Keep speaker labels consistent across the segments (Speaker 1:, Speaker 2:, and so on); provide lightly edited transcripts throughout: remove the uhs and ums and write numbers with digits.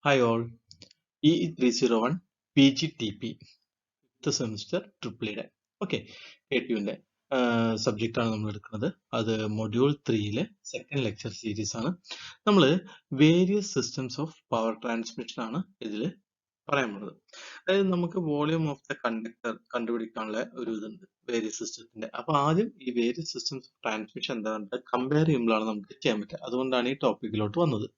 Speaker 1: Hi all, E301 PGTP, fifth semester triple A. Okay, A2ൻ്റെ സബ്ജക്റ്റാണ് നമ്മൾ എടുക്കുന്നത്. അത് മൊഡ്യൂൾ 3-ലെ സെക്കൻഡ് ലെക്ചർ സീരീസ് ആണ്. നമ്മൾ various systems of power transmission ആണ് ഇതിൽ പറയാൻ പോകുന്നത്. അതായത് നമുക്ക് വോളിയം ഓഫ് ദ കണ്ടക്ടർ കണ്ടുപിടിക്കാനുള്ള ഒരു ഇതുണ്ട് വേരിയസ് സിസ്റ്റത്തിന്റെ. അപ്പൊ ആദ്യം ഈ വേരിയസ് സിസ്റ്റംസ് ഓഫ് ട്രാൻസ്മിഷൻ എന്താണെന്ന് കമ്പയർ ചെയ്യുമ്പോഴാണ് നമുക്ക് ചെയ്യാൻ പറ്റുക. അതുകൊണ്ടാണ് ഈ ടോപ്പിക്കിലോട്ട് വന്നത്.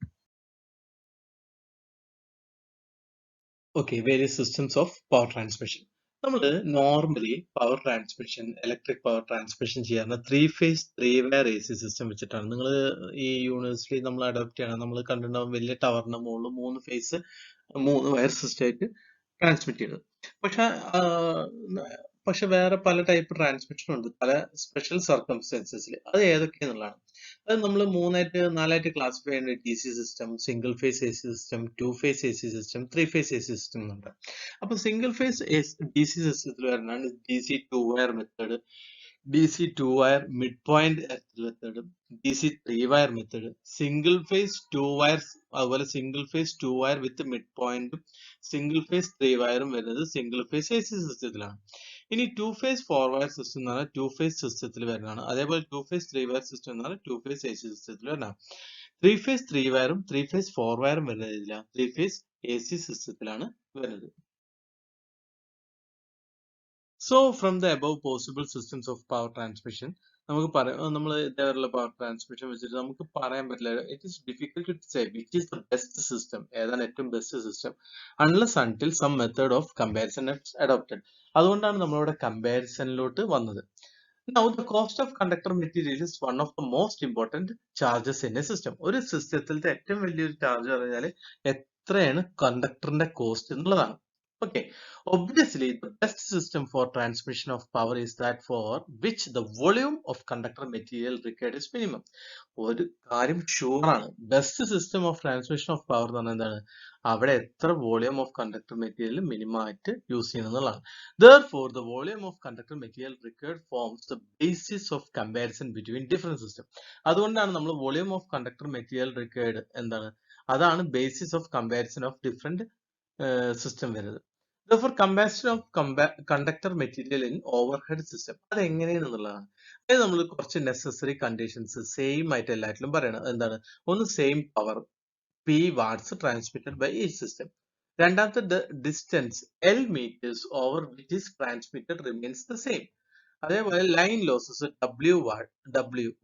Speaker 1: Okay, various systems of power transmission. നമ്മൾ normally power transmission, electric power transmission ചെയ്യാറുണ്ട് 3-phase 3-wire AC സിസ്റ്റം വെച്ചിട്ടാണ്. നിങ്ങൾ ഈ യൂണിവേഴ്സിറ്റി നമ്മൾ അഡോപ്റ്റ് ചെയ്യണം. നമ്മൾ കണ്ടിട്ടുണ്ടാവും വലിയ ടവറിന്റെ മുകളിൽ 3 phase 3 വയർ സിസ്റ്റം ആയിട്ട് ട്രാൻസ്മിറ്റ് ചെയ്യുന്നത്. പക്ഷെ വേറെ പല ടൈപ്പ് ട്രാൻസ്മിഷൻ ഉണ്ട്, പല സ്പെഷ്യൽ സർക്കംസ്റ്റൻസസിൽ. അത് ഏതൊക്കെയാന്നുള്ളതാണ്. അത് നമ്മൾ 4ആയിട്ട് ക്ലാസിഫൈ ചെയ്യുന്ന DC system, single phase AC system, 2-phase AC system, 3-phase AC system എന്നുണ്ട്. അപ്പൊ സിംഗിൾ ഫേസ് DC സിസ്റ്റത്തിൽ വരുന്നതാണ് DC 2-wire method, DC 2-wire mid point method, DC 3-wire method, single phase 2-wires, അതുപോലെ single phase 2-wire വിത്ത് mid പോയിന്റും single phase 3-wireഉം വരുന്നത് single phase AC സിസ്റ്റത്തിലാണ്. ഇനി 2-phase 4-wire system എന്ന് പറഞ്ഞാൽ 2-phase സിസ്റ്റത്തിൽ വരുന്നതാണ്. അതേപോലെ 2-phase 3-wire സിസ്റ്റം എന്ന് പറഞ്ഞാൽ 2-phase AC സിസ്റ്റത്തിൽ വരുന്നതാണ്. 3-phase 3-wireഉം 3-phase 4-wireഉം വരുന്നതില്ല, 3-phase AC സിസ്റ്റത്തിലാണ് വരുന്നത്. So from the above possible systems of power transmission, നമ്മൾ ഇതേവരെയുള്ള പവർ ട്രാൻസ്മിഷൻ വെച്ചിട്ട് നമുക്ക് പറയാൻ പറ്റില്ല. It is difficult to say which is the best system, ഏതാണ് ഏറ്റവും best system, unless until some method of comparison is adopted. അതുകൊണ്ടാണ് നമ്മളിവിടെ കമ്പാരിസണിലോട്ട് വന്നത്. Now the cost of conductor material is one of the most important charges in a system. ഒരു സിസ്റ്റത്തിലത്തെ ഏറ്റവും വലിയൊരു charge പറഞ്ഞാൽ എത്രയാണ് കണ്ടക്ടറിന്റെ കോസ്റ്റ് എന്നുള്ളതാണ്. Okay, obviously the best system for transmission of power is that for which the volume of conductor material required is minimum. ഒരു കാര്യം sure ആണ്, best system of transmission of power എന്ന് പറഞ്ഞാൽ എന്താണ്, അവിടെ എത്ര volume of conductor material minimum ആയിട്ട് use ചെയ്യുന്നതാണ്. Therefore the volume of conductor material required forms the basis of comparison between different system. അതുകൊണ്ടാണ് നമ്മൾ volume of conductor material required എന്താണ്, അതാണ് basis of comparison of different system വരുന്നത്. Therefore comparison of conductor material in overhead system അത് എങ്ങനെയാണെന്നുള്ളതാണ്. അതായത് നമ്മൾ കുറച്ച് necessary conditions same ആയിട്ട് എല്ലാറ്റിലും പറയണം. എന്താണ്, ഒന്ന് same power P watts transmitted by each system. രണ്ടാമത്തെ distance L meters over which is transmitted remains the same. അതേപോലെ line losses W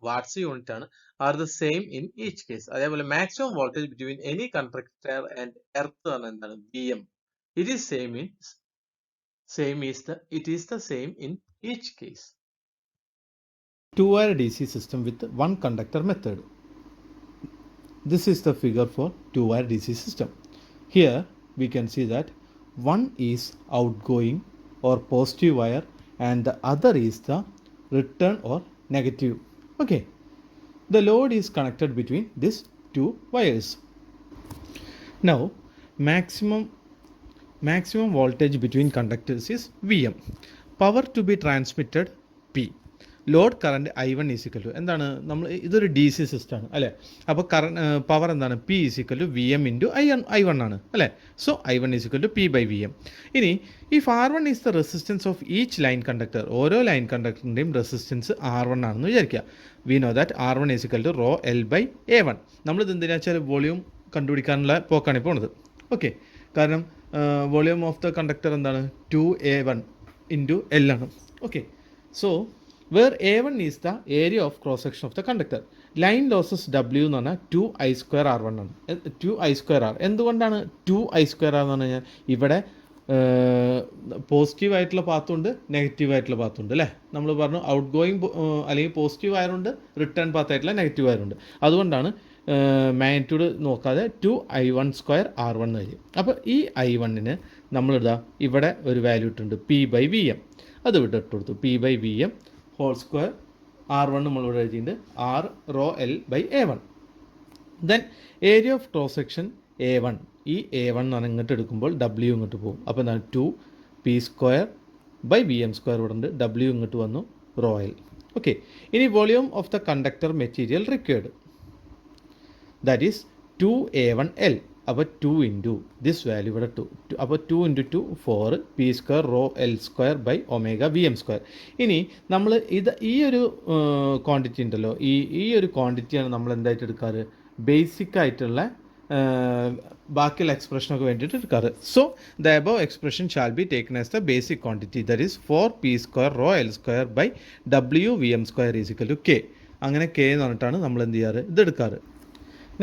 Speaker 1: watts unit ആണ്, are the same in each case. അതേപോലെ maximum voltage between any conductor and earth ആണ് എന്താണ് VM. It is the same in each case.
Speaker 2: 2-wire DC system with one conductor method. This is the figure for 2-wire DC system. Here we can see that one is outgoing or positive wire and the other is the return or negative. Okay, the load is connected between these two wires. Now maximum voltage between conductors is VM. Power to be transmitted P. Load current I1 is equal എന്താണ്, നമ്മൾ ഇതൊരു DC സിസ്റ്റമാണ് അല്ലേ. അപ്പോൾ power എന്താണ്, P is equal VM into I1 ആണ് അല്ലേ. So I1 is equal to P by VM. ഇനി if R1 is the resistance of each line conductor, ഓരോ ലൈൻ കണ്ടക്ടറിൻ്റെയും റെസിസ്റ്റൻസ് R1 ആണെന്ന് വിചാരിക്കുക. We know that R1 is equal to rho L by A1. നമ്മളിത് എന്തിനാ വെച്ചാൽ വോളിയം കണ്ടുപിടിക്കാനുള്ള പോക്കാണ് ഇപ്പോൾ ഉള്ളത്. ഓക്കെ, കാരണം വോളിയം ഓഫ് ദ കണ്ടക്ടർ എന്താണ് 2A1 ഇൻറ്റു L ആണ്. Okay, so where A1 is the area of cross section of the conductor. Line losses W എന്ന് പറഞ്ഞാൽ 2I²R1 ആണ്. 2I²R എന്തുകൊണ്ടാണ് 2I²R എന്ന് പറഞ്ഞു കഴിഞ്ഞാൽ ഇവിടെ പോസിറ്റീവ് ആയിട്ടുള്ള പാത്തുണ്ട്, നെഗറ്റീവ് ആയിട്ടുള്ള പാത്തുണ്ട് അല്ലേ. നമ്മൾ പറഞ്ഞു ഔട്ട് ഗോയിങ് അല്ലെങ്കിൽ പോസിറ്റീവ് വയറുണ്ട്, റിട്ടേൺ പാത്ത് ആയിട്ടുള്ള നെഗറ്റീവ് വയറുണ്ട്. അതുകൊണ്ടാണ് മാഗ്നിറ്റ്യൂഡ് നോക്കാതെ 2I1²R1 എന്ന് വരും. അപ്പോൾ ഈ I1ന് നമ്മളിതാ ഇവിടെ ഒരു വാല്യൂ ഇട്ടുണ്ട് P ബൈ VM. അത് ഇവിടെ ഇട്ട് കൊടുത്തു P by VM whole square. R1 നമ്മളിവിടെ എഴുതിയിട്ടുണ്ട് R rho L by A1. Then area of cross section A1. ഈ A1 എന്ന് പറഞ്ഞാൽ ഇങ്ങോട്ട് എടുക്കുമ്പോൾ W ഇങ്ങോട്ട് പോകും. അപ്പോൾ എന്താണ് 2P² ബൈ VM² ഇവിടെ ഉണ്ട്, W ഇങ്ങോട്ട് വന്നു റോ L. ഓക്കെ, ഇനി volume of the conductor material required, that is 2A1L. അപ്പോൾ 2 ഇൻറ്റു ദിസ് വാല്യൂ ഇവിടെ 2. അപ്പോൾ 2 into 2 4 P square rho L square by omega V M square. ഇനി നമ്മൾ ഈ ഒരു ക്വാണ്ടിറ്റി ഉണ്ടല്ലോ, ഈ ഒരു ക്വാണ്ടിറ്റിയാണ് നമ്മൾ എന്തായിട്ട് എടുക്കാറ്, ബേസിക് ആയിട്ടുള്ള ബാക്കിയുള്ള എക്സ്പ്രഷനൊക്കെ വേണ്ടിയിട്ട് എടുക്കാറ്. So the above expression shall be taken as the basic quantity, that is 4 P square rho L square by W V M square is equal to K. അങ്ങനെ കെ എന്ന് പറഞ്ഞിട്ടാണ് നമ്മൾ എന്ത് ചെയ്യാറ്, ഇതെടുക്കാറ്.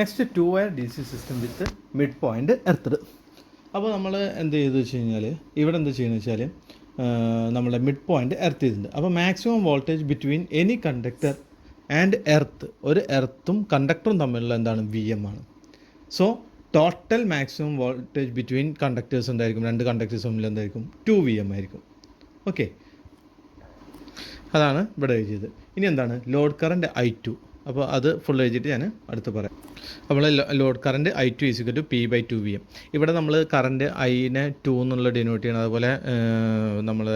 Speaker 2: Next 2 wire D C system with mid point earthed. അപ്പോൾ നമ്മൾ എന്ത് ചെയ്തു വെച്ച് കഴിഞ്ഞാൽ ഇവിടെ എന്ത് ചെയ്യുന്നത് വെച്ചാൽ നമ്മളെ മിഡ് പോയിൻ്റ് എർത്ത് ചെയ്തിട്ടുണ്ട്. അപ്പോൾ maximum voltage between any conductor and earth, ഒരു എർത്തും കണ്ടക്ടറും തമ്മിലുള്ള എന്താണ്, വി എം ആണ്. So total maximum voltage between conductors എന്തായിരിക്കും, രണ്ട് കണ്ടക്ടേഴ്സ് തമ്മിൽ എന്തായിരിക്കും, 2 വി എം ആയിരിക്കും. ഓക്കെ, അതാണ് ഇവിടെ എഴുതിയത്. ഇനി എന്താണ് ലോഡ് കറൻറ്റ് I2. അപ്പോൾ അത് ഫുൾ എഴുതിയിട്ട് ഞാൻ അടുത്ത് പറയാം. അപ്പോൾ load current I2 is equal to P by 2 VM. ഇവിടെ നമ്മൾ കറൻറ്റ് ഐനെ 2 എന്നുള്ള ഡിനോട്ട് ചെയ്യണം. അതുപോലെ നമ്മൾ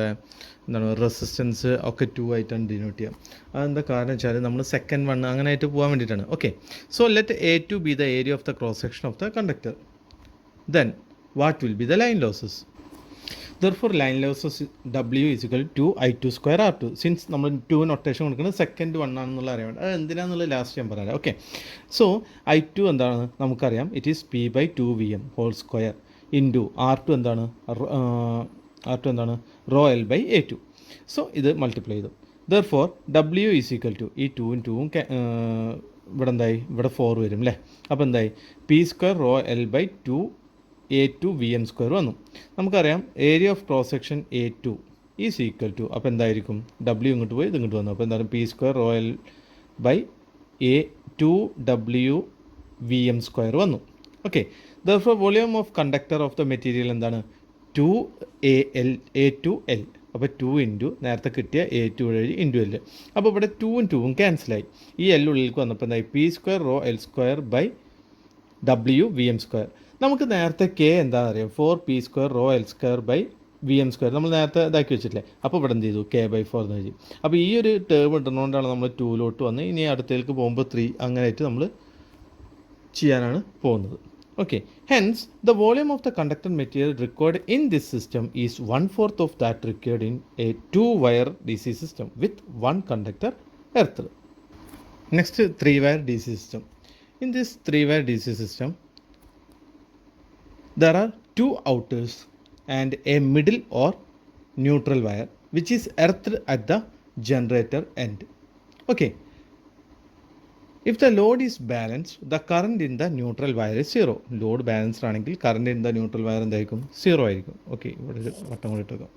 Speaker 2: എന്താണ് റെസിസ്റ്റൻസ് ഒക്കെ 2 ആയിട്ടാണ് ഡിനോട്ട് ചെയ്യുക. അതെന്താ കാരണം വെച്ചാൽ നമ്മൾ സെക്കൻഡ് 1 അങ്ങനെ ആയിട്ട് പോകാൻ വേണ്ടിയിട്ടാണ്. Okay, so let A2 B the area of the cross section of the conductor. Then what will be the line losses? Therefore line losses W is equal to I2 square R2. Since നമ്മൾ 2 notation കൊടുക്കുന്നത് second 1 ആണെന്നുള്ള അറിയാൻ വേണ്ടി, അത് എന്തിനാണെന്നുള്ള last ഞാൻ പറയാം. Okay, so I2 എന്താണ് നമുക്കറിയാം, it is P by 2 VM whole square into R2 എന്താണ്, R2 എന്താണ് rho L by A2. So ഇത് മൾട്ടിപ്ലൈ ചെയ്തു. Therefore W is equal to ഈ 2 2 ഇവിടെ എന്തായി, ഇവിടെ 4 വരും അല്ലേ. അപ്പോൾ എന്തായി, P square rho L by 2 A2 VM square വന്നു. നമുക്കറിയാം area of cross section A2 is equal to, അപ്പോൾ എന്തായിരിക്കും, W ഇങ്ങോട്ട് പോയി ഇത് ഇങ്ങോട്ട് വന്നു. അപ്പോൾ എന്താണ് P square rho L by A2 W VM square വന്നു. Okay, therefore volume of conductor of the material എന്താണ്, 2AL A2L. അപ്പോൾ 2 ഇൻറ്റു നേരത്തെ കിട്ടിയ A2 വഴി ഇൻറ്റു L. അപ്പോൾ ഇവിടെ 2 ഉം 2 ഉം ക്യാൻസലായി. ഈ L ഉള്ളിലേക്ക് വന്നപ്പോൾ എന്തായി, P square rho L square by W VM square. നമുക്ക് നേരത്തെ കെ എന്താണെന്ന് അറിയാം, 4 P square rho L square by V M square നമ്മൾ നേരത്തെ ഇതാക്കി വെച്ചിട്ടില്ലേ. അപ്പോൾ ഇവിടെ എന്ത് ചെയ്തു, കെ ബൈ 4 എന്ന് എഴുതി. അപ്പോൾ ഈ ഒരു ടേം ഇടുന്നതുകൊണ്ടാണ് നമ്മൾ 2 വന്ന് ഇനി അടുത്തേക്ക് പോകുമ്പോൾ 3 അങ്ങനെയായിട്ട് നമ്മൾ ചെയ്യാനാണ് പോകുന്നത്. Okay, hence the volume of the conductor material required in this system is 1/4 of that required in A 2 wire D C system with 1 conductor earth. Next 3 wire D C system. In this 3 wire D C system there are 2 outers and a middle or neutral wire which is earthed at the generator end. Okay, if the load is balanced, the current in the neutral wire is 0. Load balanced ആണെങ്കിൽ current in the neutral wire എന്തായിരിക്കും, 0 ആയിരിക്കും. Okay, ഇവിടെ ഒരു വട്ടം കൂടി ഇട്ടേക്കാം.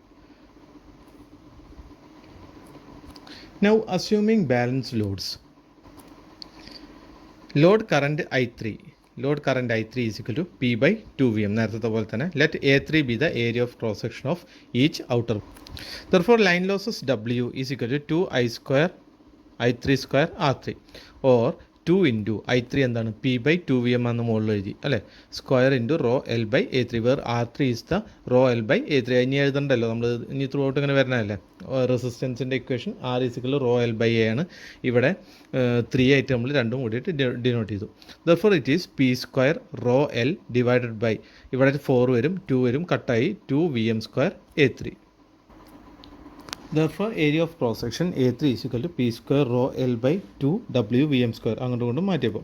Speaker 2: Now assuming balanced loads, load current I3 is equal to P by 2 VM. നേരത്തെ പോലെ തന്നെ let A3 be the area of cross section of each outer. Therefore line losses W is equal to 2I square I3 square R3 or 2 into I3 എന്താണ്, P by 2 VM ആണെന്ന് മുകളിൽ എഴുതി അല്ലേ, square into rho L by A3 where R3 is the rho L by A3. ഇനി എഴുതണ്ടല്ലോ, നമ്മൾ ഇനി throughout ഇങ്ങനെ വരണമല്ലേ. റെസിസ്റ്റൻസിൻ്റെ equation R is equal rho L by A ആണ്. ഇവിടെ 3 ആയിട്ട് നമ്മൾ രണ്ടും കൂടിയിട്ട് ഡിനോട്ട് ചെയ്തു. Therefore it is P square rho L divided by, ഇവിടെ 4 വരും 2 വരും കട്ടായി 2 VM square A3. Therefore area of cross section A3 is equal to P square rho L by 2 W VM square. അങ്ങോട്ടും കൊണ്ടും മാറ്റിയപ്പോൾ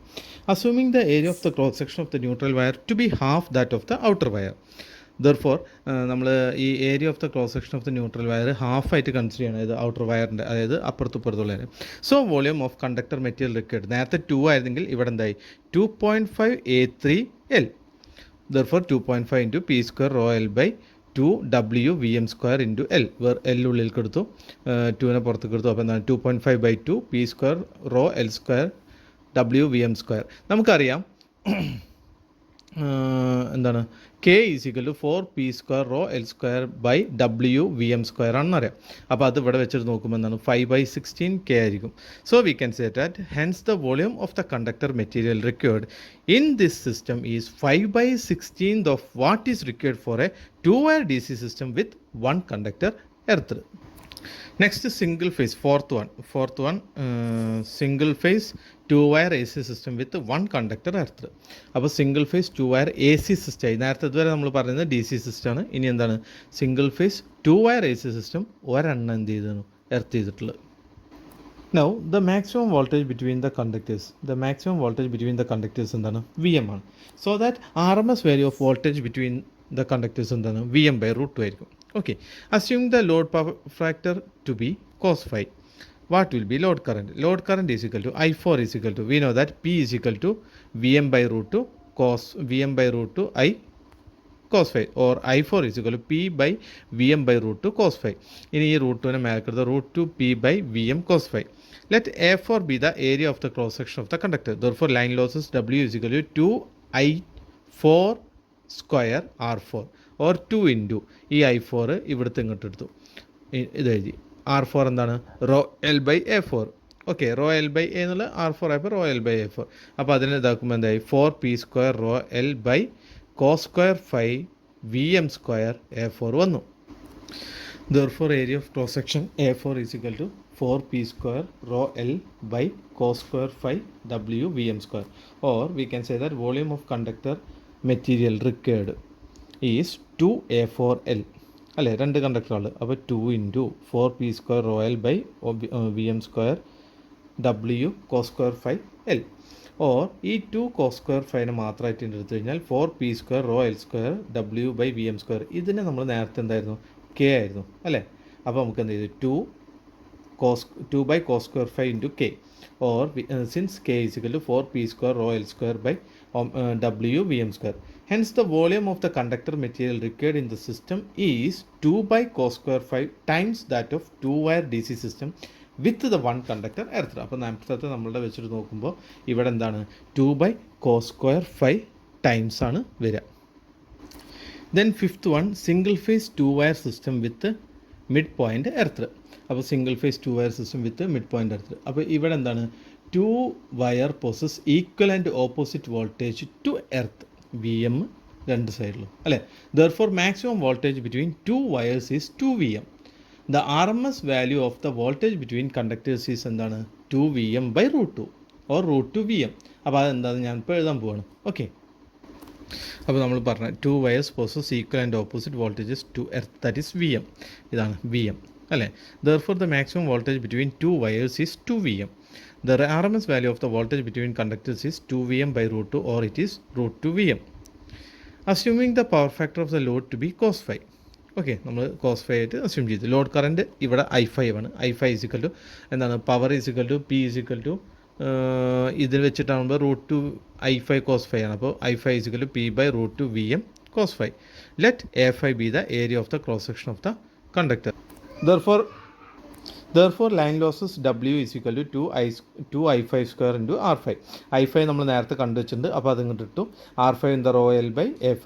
Speaker 2: assuming the area of the cross section of the neutral wire to be half that of the outer wire. Therefore നമ്മൾ ഈ area of the cross section of the neutral wire half ആയിട്ട് consider ചെയ്യണം, അതായത് outer വയറിൻ്റെ, അതായത് അപ്പുറത്തുള്ള. So volume of conductor material required, നേരത്തെ 2 ആയിരുന്നെങ്കിൽ ഇവിടെ എന്തായി 2.5 A3L. Therefore 2.5 into P square rho L by 2 W VM square into L, where L ഉള്ളിലേക്ക് എടുത്തു 2നെ പുറത്തേക്ക് എടുത്തു. അപ്പോൾ എന്താണ് 2.5 by 2 P square rho L square W VM square. നമുക്കറിയാം എന്താണ് K is equal to 4 P square rho L square by W VM square ആണെന്ന് അറിയാം. അപ്പോൾ അത് ഇവിടെ വെച്ചിട്ട് നോക്കുമ്പോൾ എന്താണ് 5/16 K ആയിരിക്കും. So we can say that hence the volume of the conductor material required in this system is 5/16 of what is required for A 2 wire DC system with 1 conductor earthed. Next is single phase, fourth one, single phase 2-wire AC system with one conductor earth. അപ്പോൾ single phase 2-wire AC system ആയി. നേരത്തെ ഇതുവരെ നമ്മൾ പറയുന്നത് DC സിസ്റ്റമാണ്. ഇനി എന്താണ് single phase 2-wire AC system ഒരെണ്ണം എന്ത് ചെയ്തു എർത്ത് ചെയ്തിട്ടുള്ളത്. Now the maximum voltage between the conductors എന്താണ് VM ആണ്. So that RMS value of voltage between the conductors എന്താണ് VM by root 2 ആയിരിക്കും. Okay, assuming the load power factor to be cos phi, what will be load current? Load current is equal to I4 is equal to, we know that P is equal to VM by root 2 I cos phi, or I4 is equal to P by VM by root 2 cos phi. ഇനി ഈ root 2 മേൽക്കെടുത്ത root 2 P by VM cos phi. Let A4 be the area of the cross section of the conductor. Therefore line losses W is equal to 2I4 square R4, or 2 into ഈ I4 ഇവിടുത്തെ ഇങ്ങോട്ട് എടുത്തു, ഇത് എഴുതി. R4 എന്താണ് rho L by A4. Okay, rho L by A എന്നുള്ള R4 ആയപ്പോൾ raw L by A4. അപ്പോൾ അതിനെ ഇതാക്കുമ്പോൾ എന്തായി 4P square rho L by cos square phi VM square A4 വന്നു. Therefore area of cross section A4 is equal to 4P square rho L by cos square phi W VM square, or we can say that volume of conductor material required is 2A4L അല്ലേ, രണ്ട് കണ്ടക്ടറാണ്. അപ്പോൾ 2 into 4P square rho L by VM square W cos square phi L, or ഈ 2 cos square phi മാത്രമായിട്ട് എടുത്തു കഴിഞ്ഞാൽ 4P square rho L square W by VM square. ഇതിനെ നമ്മൾ നേരത്തെ എന്തായിരുന്നു K ആയിരുന്നു അല്ലേ. അപ്പോൾ നമുക്ക് എന്ത് ചെയ്തു 2 by cos square phi into K, or since K is equal to 4P square rho L square by W VM square. Hence the volume of the conductor material required in the system is 2 by cos square phi times that of 2-wire DC system with the one conductor earth. അപ്പോൾ നേരത്തെ നമ്മളുടെ വെച്ചിട്ട് നോക്കുമ്പോൾ ഇവിടെ എന്താണ് 2 by cos square phi times ആണ് വരിക. Then fifth one, single phase 2-wire system with midpoint earth. അപ്പോൾ single phase 2-wire system with midpoint earth. അപ്പോൾ ഇവിടെ എന്താണ് 2 wire possess equal and opposite voltage to earth, VM രണ്ട് സൈഡിലും അല്ലേ. Therefore maximum voltage between 2 wires is 2 VM. The RMS value of the voltage between conductors is എന്താണ് 2 VM by root 2 or root 2 VM. അപ്പോൾ അതെന്താണ് ഞാൻ ഇപ്പോൾ എഴുതാൻ പോവാണ്. ഓക്കെ, അപ്പോൾ നമ്മൾ പറഞ്ഞ 2 wires possess equal and opposite voltages to earth, that is VM. ഇതാണ് VM അല്ലേ. Therefore the maximum voltage between 2 wires is 2 VM. The RMS value of the voltage between conductors is 2 VM by root 2, or it is root 2 VM. Assuming the power factor of the load to be cos phi. Okay, നമ്മൾ cos phi ആയിട്ട് assume ചെയ്തു. Load current ഇവിടെ I5 ആണ്. I5 is equal to എന്താണ് power is equal to P is equal to ഇതിൽ വെച്ചിട്ടാകുമ്പോൾ root 2 I5 cos phi ആണ്. അപ്പോൾ I5 is equal to P by root 2 VM cos phi. Let A5 be the area of the cross section of the conductor. Therefore line losses W is equal to 2I5 square into R5. I5 നമ്മൾ നേരത്തെ കണ്ടുവച്ചിട്ടുണ്ട്, അപ്പോൾ അത് ഇങ്ങോട്ട് ഇട്ടു. R5 in the rho L by A5.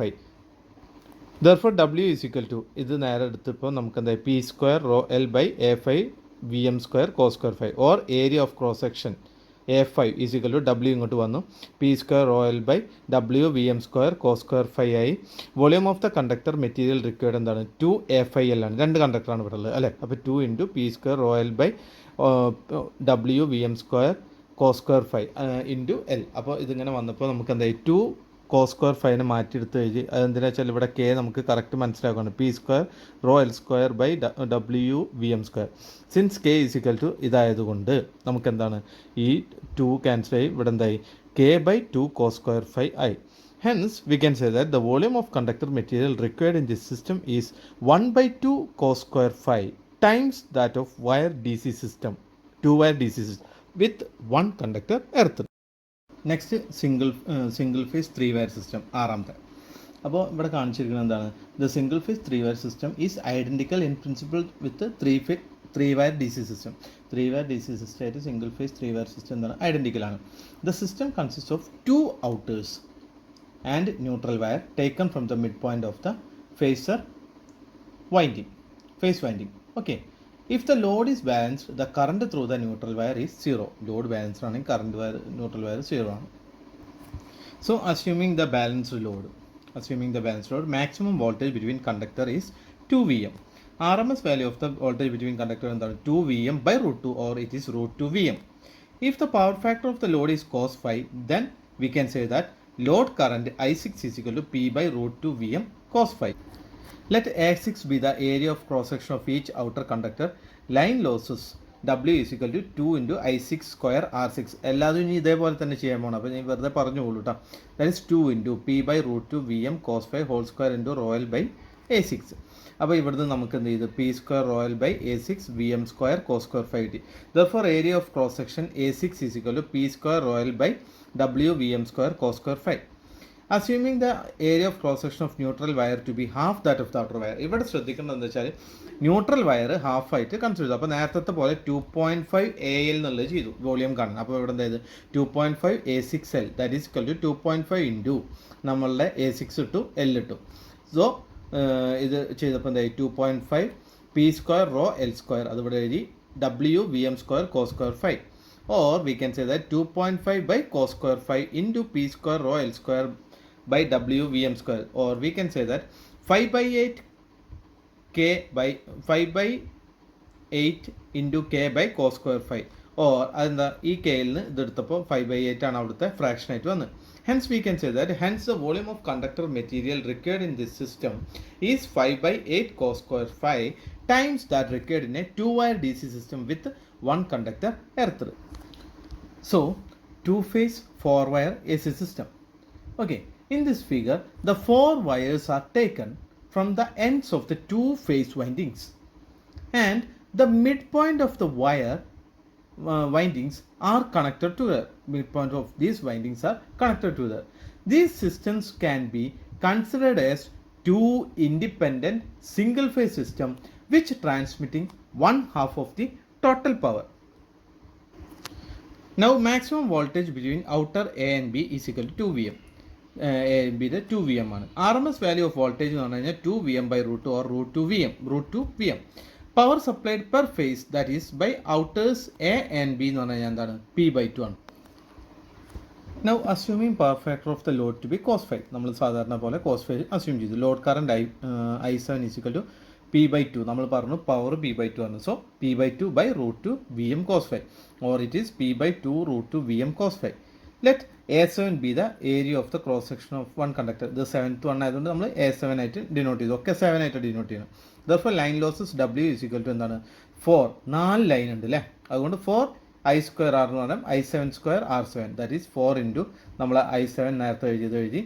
Speaker 2: Therefore W is equal to, ഇത് നേരെ എടുത്തപ്പോൾ നമുക്ക് എന്തായി P square rho L by A5 VM square cos square phi, or area of cross section A5 is equal to W ഇങ്ങോട്ട് വന്നു P square rho L by W VM square cos square phi ആയി. Volume of the conductor material required എന്താണ് 2A5L ആണ്. രണ്ട് കണ്ടക്ടറാണ് ഇവിടെ ഉള്ളത് അല്ലേ. അപ്പോൾ 2 into P square rho L by W VM square cos square phi into L. അപ്പോൾ ഇതിങ്ങനെ വന്നപ്പോൾ നമുക്ക് എന്തായി 2 cos square phi മാറ്റിയെടുത്ത് എഴുതി. അതെന്തിനാ വെച്ചാൽ ഇവിടെ K നമുക്ക് കറക്റ്റ് മനസ്സിലാക്കുകയാണ്. P square rho L square by W VM square. Since K is equal to ഇതായതുകൊണ്ട് നമുക്ക് എന്താണ് ഈ 2 ക്യാൻസൽ ആയി ഇവിടെ എന്തായി K by 2 cos square phi ആയി. Hence we can say that the volume of conductor material required in this system is 1 by 2 cos square phi times that of wire DC system, 2-wire DC system with one conductor earth. Next single phase 3-wire system ആറാമത്തെ. അപ്പോൾ ഇവിടെ കാണിച്ചിരിക്കുന്നത് എന്താണ് the single phase 3-wire system is identical in principle with 3-wire DC system. 3-wire DC system ആയിട്ട് single phase 3-wire system എന്താണ് ഐഡൻറ്റിക്കലാണ്. The system consist of 2 outers and neutral wire taken from the mid point of the phase winding. Okay, if the load is balanced, the current through the neutral wire is 0. Load balanced running, current wire neutral wire 0 ആണ്. So assuming the balanced load, maximum voltage between conductor is 2 VM. RMS value of the voltage between conductor എന്താണ് 2 Vm by root 2 or it is root 2 Vm. If the power factor of the load is cos phi, then we can say that load current I6 is equal to P by root 2 Vm cos phi. Let A6 be the area of cross section of each outer conductor. Line losses W is equal to 2 into I6 square R6. എല്ലാതും ഇനി ഇതേപോലെ തന്നെ ചെയ്യാൻ പോകണം. അപ്പോൾ ഞാൻ വെറുതെ പറഞ്ഞു പോകൂ കേട്ടോ. That is 2 into P by root 2 Vm cos phi whole square into rho L by A6. അപ്പോൾ ഇവിടുന്ന് നമുക്ക് എന്ത് ചെയ്തു P square rho L by A6 VM square cos square phi കിട്ടി. Therefore area of cross section A6 is equal to P square rho L by W VM square cos square phi. Assuming the area of cross section of neutral wire to be half that of the outer wire. ഇവിടെ ശ്രദ്ധിക്കേണ്ടത് എന്താ വെച്ചാൽ neutral wire half ആയിട്ട് consider ചെയ്തു. അപ്പോൾ നേരത്തെ പോലെ 2.5 AL എന്നുള്ളത് ചെയ്തു വോളിയം കാണണം. അപ്പോൾ ഇവിടെ എന്തായത് 2.5 A6L that is equal to 2.5 into നമ്മളുടെ A6 ഇട്ടു L ഇട്ടു. സോ ഇത് ചെയ്തപ്പോൾ എന്തായി 2.5 P square rho L square അതിവിടെ എഴുതി W VM square cos square five. Or we can say that 2.5 by cos square 5 into P square rho L square by W VM square. Or we can say that 5 by 8 K by 5 by 8 into K by cos square 5. Or അതെന്താ ഈ കെയിൽ നിന്ന് ഇതെടുത്തപ്പോൾ 5 by 8 ആണ് അവിടുത്തെ fraction ആയിട്ട് വന്നത്. Hence we can say that hence the volume of conductor material required in this system is 5 by 8 cos square 5 times that required in a 2-wire DC system with one conductor earth. So, two-phase 4-wire AC system. Okay, in this figure, the 4 wires are taken from the ends of the two-phase windings, and the midpoint of the wire windings are connected to the midpoint of these windings are connected to the. These systems can be considered as two independent single-phase system which transmitting one half of the total power. Now maximum voltage between outer A and B is equal to 2 Vm. A and B the 2 Vm ആണ്. RMS value of voltage എന്ന് പറഞ്ഞു കഴിഞ്ഞാൽ 2 Vm by root 2 or root 2 Vm. Root 2 Vm. Power supplied per phase that is by outers A and B എന്ന് പറഞ്ഞു കഴിഞ്ഞാൽ എന്താണ് P by 2 ആണ്. Now assuming power factor of the load to be cos phi. നമ്മൾ സാധാരണ പോലെ cos phi assume ചെയ്തു. Load current I7 is equal to P by 2 നമ്മൾ പറഞ്ഞു പവർ P by 2 ആണ്. So P by 2 by root 2 Vm cos phi or it is P by 2 root 2 Vm cos phi. Let A7 be the area of the cross section of one conductor. ഇത് 7th one ആയതുകൊണ്ട് നമ്മൾ A7 ആയിട്ട് denote ചെയ്തു. ഒക്കെ 7 ആയിട്ട് denote ചെയ്യണം. Therefore line losses W is equal to എന്താണ് 4 4 line ഉണ്ട് അല്ലേ. അതുകൊണ്ട് 4 I സ്ക്വയർ ആർ എന്ന് പറഞ്ഞാൽ I7 square R7 that is 4 into നമ്മൾ I7 നേരത്തെ എഴുതി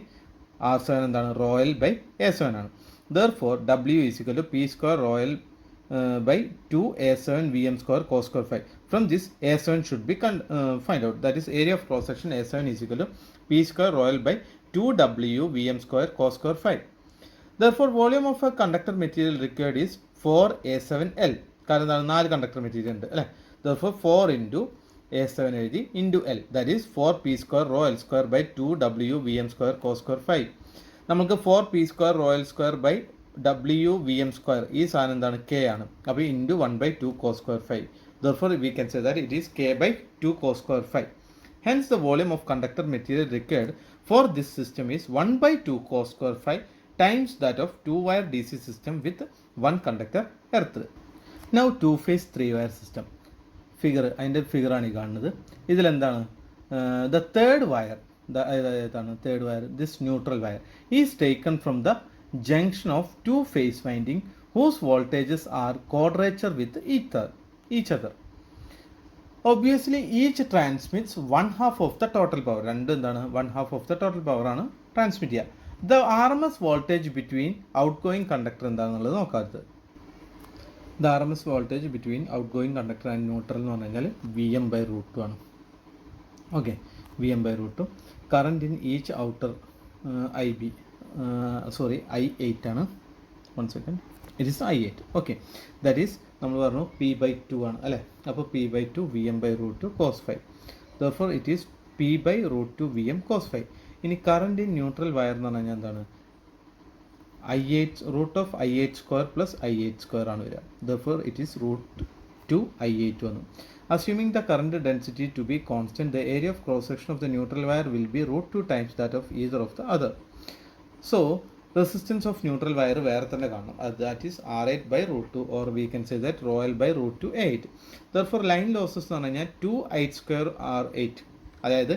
Speaker 2: R7 എന്താണ് റോയൽ ബൈ A7 ആണ്. Therefore W is equal to P square royal by 2 A7 Vm square cos square 5. From this A7 should be find out, that is area of cross section A7 is equal to P square royal by 2 W Vm square cos square 5. Therefore volume of a conductor material required is 4 A7L. കാരണം എന്താണ് 4 conductor material ഉണ്ട് അല്ലേ. Therefore 4 into A7 എഴുതി into L that is 4 P square rho L square by 2 W Vm square cos square 5. നമുക്ക് 4 P square rho L square by W Vm square ഈ സാധനം എന്താണ് K ആണ്. അപ്പോൾ into 1 by 2 cos square 5. Therefore we can say that it is K by 2 cos square 5. Hence the volume of conductor material required for this system is 1 by 2 cos square 5 times that of 2-wire DC system with one conductor earth. Now 2-phase 3-wire system. Figure അതിൻ്റെ ഫിഗറാണ് ഈ കാണുന്നത്. ഇതിലെന്താണ് the third wire this neutral wire is taken from the junction of two phase winding whose voltages are quadrature with each other. Obviously each transmits one half of the total power. One half of the total power ആണ് transmit ചെയ്യുക. The RMS voltage between outgoing conductor എന്താണെന്നുള്ളത് നോക്കാത്തത്. The RMS voltage between outgoing conductor and neutral എന്ന് പറഞ്ഞു കഴിഞ്ഞാൽ Vm by root 2 ആണ്. Okay, Vm by root 2. Current in each outer I8 ആണ്. 1 second. It is I8. Okay, that is നമ്മൾ പറഞ്ഞു P by 2 ആണ് അല്ലേ. അപ്പോൾ P by 2 Vm by root 2 cos 5. Therefore it is P by root 2 Vm cos 5. ഇനി current in neutral wire എന്ന് പറഞ്ഞു കഴിഞ്ഞാൽ എന്താണ് I8 root of I8 square plus I8 square ആണ് വരിക. Therefore it is root 2 I8 വന്നു. Assuming the current density to be constant, the area of cross section of the neutral wire will be root 2 times that of either of the other. So resistance of neutral wire വേറെ തന്നെ കാണണം. That is R8 by root 2 or we can say that rho L by root 2 A8. Therefore line losses എന്ന് പറഞ്ഞു കഴിഞ്ഞാൽ 2I² R8, അതായത്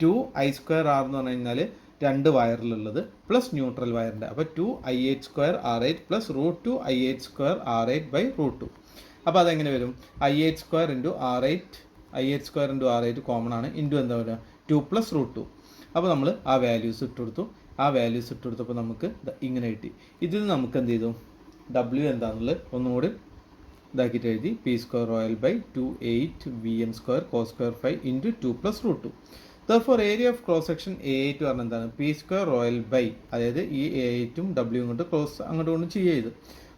Speaker 2: 2I² R എന്ന് പറഞ്ഞു കഴിഞ്ഞാൽ രണ്ട് വയറിലുള്ളത് പ്ലസ് ന്യൂട്രൽ വയറിൻ്റെ, അപ്പോൾ 2I8² R8 plus root 2 I8² R8 by root 2. അപ്പോൾ അതെങ്ങനെ വരും? I8² ഇൻറ്റു R8 കോമൺ ആണ്, ഇൻറ്റു എന്താ പറയുക 2 പ്ലസ് റൂട്ട് 2. അപ്പോൾ നമ്മൾ ആ വാല്യൂസ് ഇട്ട് കൊടുത്തപ്പോൾ നമുക്ക് ഇങ്ങനെ കിട്ടി. ഇതിൽ നമുക്ക് എന്ത് ചെയ്തു, W എന്താണെന്നുള്ളത് ഒന്നുകൂടി ഇതാക്കിയിട്ട് എഴുതി, P² rho L by 2/8 VM² cos² 5 into 2 plus root 2. Therefore area of cross section A8 പറഞ്ഞാൽ എന്താണ്? P² റോയൽ ബൈ, അതായത് ഈ A8ഉം W കൊണ്ട് ക്രോസ് അങ്ങോട്ട് ചെയ്ത്,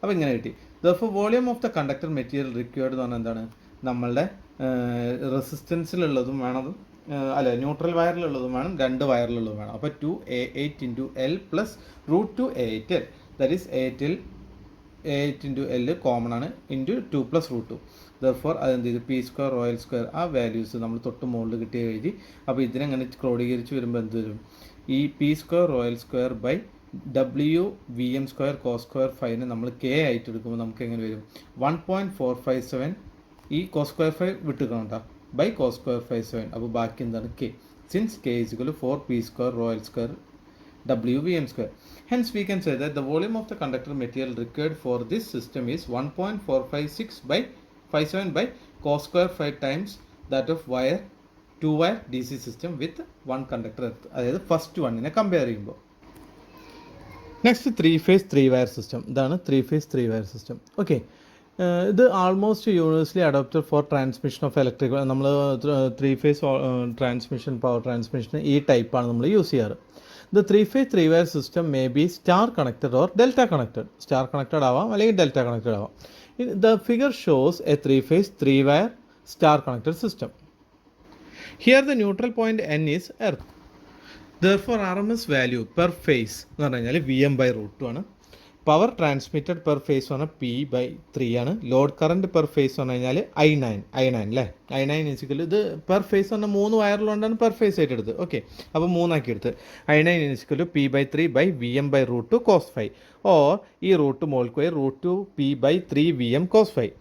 Speaker 2: അപ്പോൾ ഇങ്ങനെ കിട്ടി. Therefore volume of the conductor material required എന്ന് പറഞ്ഞാൽ എന്താണ്? നമ്മളുടെ റെസിസ്റ്റൻസിലുള്ളതും വേണം, അല്ല ന്യൂട്രൽ വയറിലുള്ളതും വേണം, രണ്ട് വയറിലുള്ളതും വേണം. അപ്പോൾ 2A8 into L plus root 2 A8L, that is A8 into L common ആണ്, ഇൻറ്റു 2 പ്ലസ് റൂട്ട് 2. ദർഫോർ അതെന്ത് ചെയ്തു? P² റോയൽ സ്ക്വയർ ആ വാല്യൂസ് നമ്മൾ തൊട്ട് മുകളിൽ കിട്ടിയ എഴുതി. അപ്പോൾ ഇതിനെങ്ങനെ ക്രോഡീകരിച്ച് വരുമ്പോൾ എന്ത് വരും? ഈ P² royal square by W VM² cos² 5 നമ്മൾ K ആയിട്ട് എടുക്കുമ്പോൾ നമുക്ക് എങ്ങനെ വരും? 1.457 ഈ cos² 5 വിട്ടുക്കണം കേട്ടോ, ബൈ cos² 57. അപ്പോൾ ബാക്കി എന്താണ്? K. Since K is equal to 4P² royal square W VM². Hence we can say that the volume of the conductor material required for this system is 1.457 by cos² 5 times that of wire 2-wire DC system with one conductor, അതായത് first വണ്ണിനെ compare ചെയ്യുമ്പോൾ. Next 3-phase 3-wire system. ഇതാണ് 3-phase 3-wire system. Okay, ഇത് almost universally adopted for transmission of electric. നമ്മൾ 3-phase transmission, power transmission ഈ ടൈപ്പാണ് നമ്മൾ use ചെയ്യാറ്. The 3-phase 3-wire system may be star connected or delta connected. Star connected ആവാം അല്ലെങ്കിൽ delta connected ആവാം. The figure shows a 3-phase 3-wire star connected system. Here the neutral point N is earth. Therefore RMS value per phase എന്ന് പറഞ്ഞു കഴിഞ്ഞാൽ VM by root 2 ആണ്. Power transmitted per face പറഞ്ഞാൽ P/3 ആണ്. Load current per face പറഞ്ഞു കഴിഞ്ഞാൽ I9 അല്ലേ, I9 is equal ഇത് പെർ ഫേസ് പറഞ്ഞാൽ 3 വയറിലുകൊണ്ടാണ് പെർ ഫേസ് ആയിട്ട് എടുത്ത്. ഓക്കെ, അപ്പോൾ 3 ആക്കി എടുത്ത്. I9 is equal P/3 by VM by root 2 cos 5 or ഈ റൂട്ട് മോൾക്ക് പോയി root 2 P/3 VM cos 5.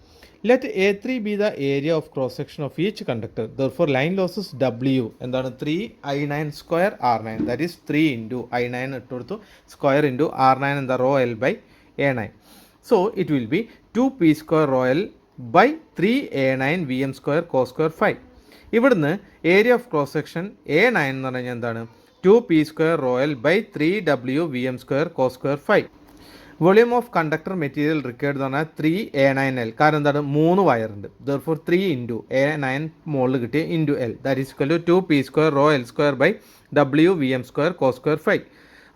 Speaker 2: Let A3 be the area of cross section of each conductor. Therefore line losses W എന്താണ്? 3I9² R9, that is 3 into I9 ഇട്ട് കൊടുത്തു square into R9 എന്താ? Rho L by A9. So it will be 2P² rho L by 3A9 VM² cos² 5. ഇവിടുന്ന് area of cross section A9 എന്ന് പറഞ്ഞു കഴിഞ്ഞാൽ എന്താണ്? 2P² rho L by 3W VM² cos² 5. Volume of conductor material required എന്ന് പറഞ്ഞാൽ 3A9L, കാരണം എന്താണ്? 3 വയറുണ്ട്. Therefore 3 into A9 മുകളിൽ കിട്ടിയ into L, that is equal to 2P² rho L square by W VM² cos² 5.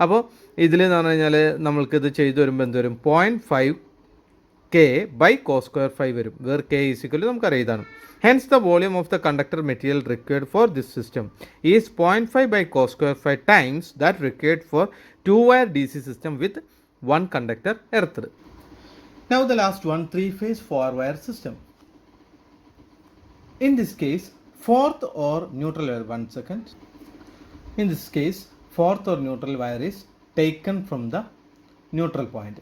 Speaker 2: അപ്പോൾ ഇതിൽ എന്ന് പറഞ്ഞു കഴിഞ്ഞാൽ നമ്മൾക്കിത് ചെയ്തു വരുമ്പോൾ എന്ത് വരും? 0.5K ബൈ cos² 5 വരും, where K is equal to നമുക്കറിയാം ഇതാണ്. Hence the volume of the conductor material required for this system is 0.5 by cos² 5 times that required for 2-wire DC system with one conductor earthed. Now the last one, 3-phase 4-wire system. In this case fourth or neutral wire, one second, in this case fourth or neutral wire is taken from the neutral point.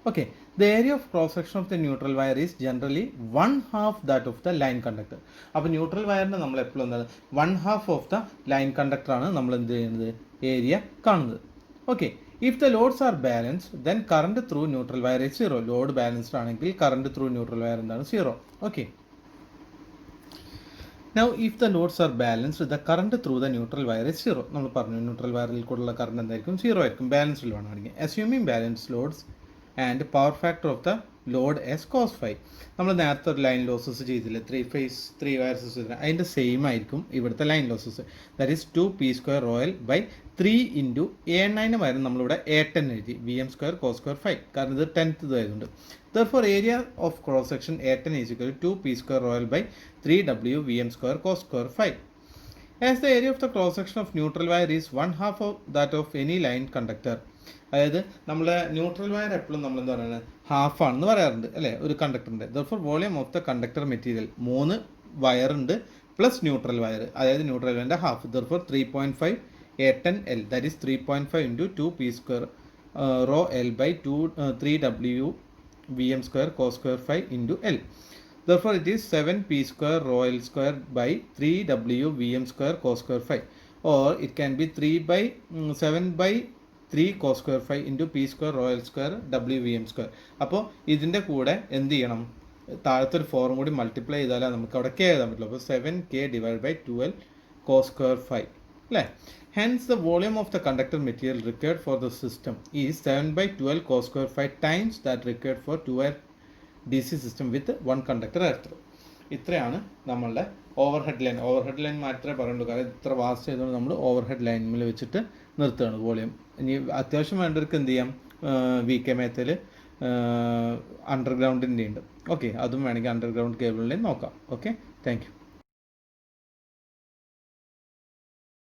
Speaker 2: Okay, the area of cross section of the neutral wire is generally 1/2 that of the line conductor. അപ്പോൾ neutral വയറിന് നമ്മൾ എപ്പോഴും എന്താണ്? 1/2 of the line conductor ആണ് നമ്മൾ എന്ത് ചെയ്യുന്നത്? Area കാണുന്നത്. Okay, if the loads are balanced then current through neutral wire is 0. Load balanced ആണെങ്കിൽ current through neutral wire എന്താണ്? 0. Okay, now if the loads are balanced the current through the neutral wire is 0. നമ്മൾ പറഞ്ഞു neutral വയറിൽ കൂടെയുള്ള current എന്തായിരിക്കും? 0 ആയിരിക്കും. Balanced load ആണെങ്കിൽ. assuming balanced loads and power factor of the load as cos 5. നമ്മൾ നേരത്തെ ഒരു ലൈൻ ലോസസ് ചെയ്തില്ലേ 3-phase 3-wire സിസ്റ്റത്തിന്, അതിൻ്റെ സെയിം ആയിരിക്കും ഇവിടുത്തെ line losses. That is 2P² rho L by 3 into A9 വരെ നമ്മളിവിടെ A10 എഴുതി, VM² cos² 5, കാരണം ഇത് 10th ആയതുകൊണ്ട്. Therefore area of cross section A10 is equal to 2P² rho L by 3W VM² cos² 5. As the area of the cross section of neutral wire is 1/2 of that of any line conductor. അതായത് നമ്മളെ neutral wire എപ്പോഴും നമ്മൾ എന്താ പറയുന്നത്? Half ആണെന്ന് പറയാറുണ്ട് അല്ലേ ഒരു കണ്ടക്ടറിൻ്റെ. Therefore volume of the conductor material 3 വയറുണ്ട് പ്ലസ് ന്യൂട്രൽ വയർ, അതായത് ന്യൂട്രൽ വയറിൻ്റെ half. Therefore 3.5 A10L, that is 3.5 into 2P² rho L by 3W Vm square cos square phi into L. Therefore, it is 7p square rho L square by 3W Vm square cos square phi. Or it can be 7 by 3 cos square phi into p square rho L square W Vm square. അപ്പോൾ ഇതിൻ്റെ കൂടെ എന്ത് ചെയ്യണം? താഴത്തെ ഒരു ഫോറും കൂടി multiply ചെയ്താലേ നമുക്ക് അവിടെ k എഴുതാൻ പറ്റുള്ളൂ. അപ്പോൾ 7k divided by 12 cos square phi. അല്ലേ? Hence, the volume of the conductor material required for the system is 7 by 12 cos square phi times that required for 2-wire DC system with one conductor electrode. ഇത്രയാണ് നമ്മളുടെ overhead line മാത്രമേ പറയുള്ളൂ, കാരണം ഇത്ര vast ചെയ്തുകൊണ്ട് നമ്മൾ overhead ലൈനിൽ വെച്ചിട്ട് നിർത്തുകയാണ് വോളിയം. ഇനി അത്യാവശ്യം വേണ്ടവർക്ക് എന്ത് ചെയ്യാം, VK മേത്തൽ അണ്ടർഗ്രൗണ്ടിൻ്റെ ഉണ്ട്. ഓക്കെ, അതും വേണമെങ്കിൽ അണ്ടർഗ്രൗണ്ട് കേബിളിൽ നോക്കാം. Okay, thank you.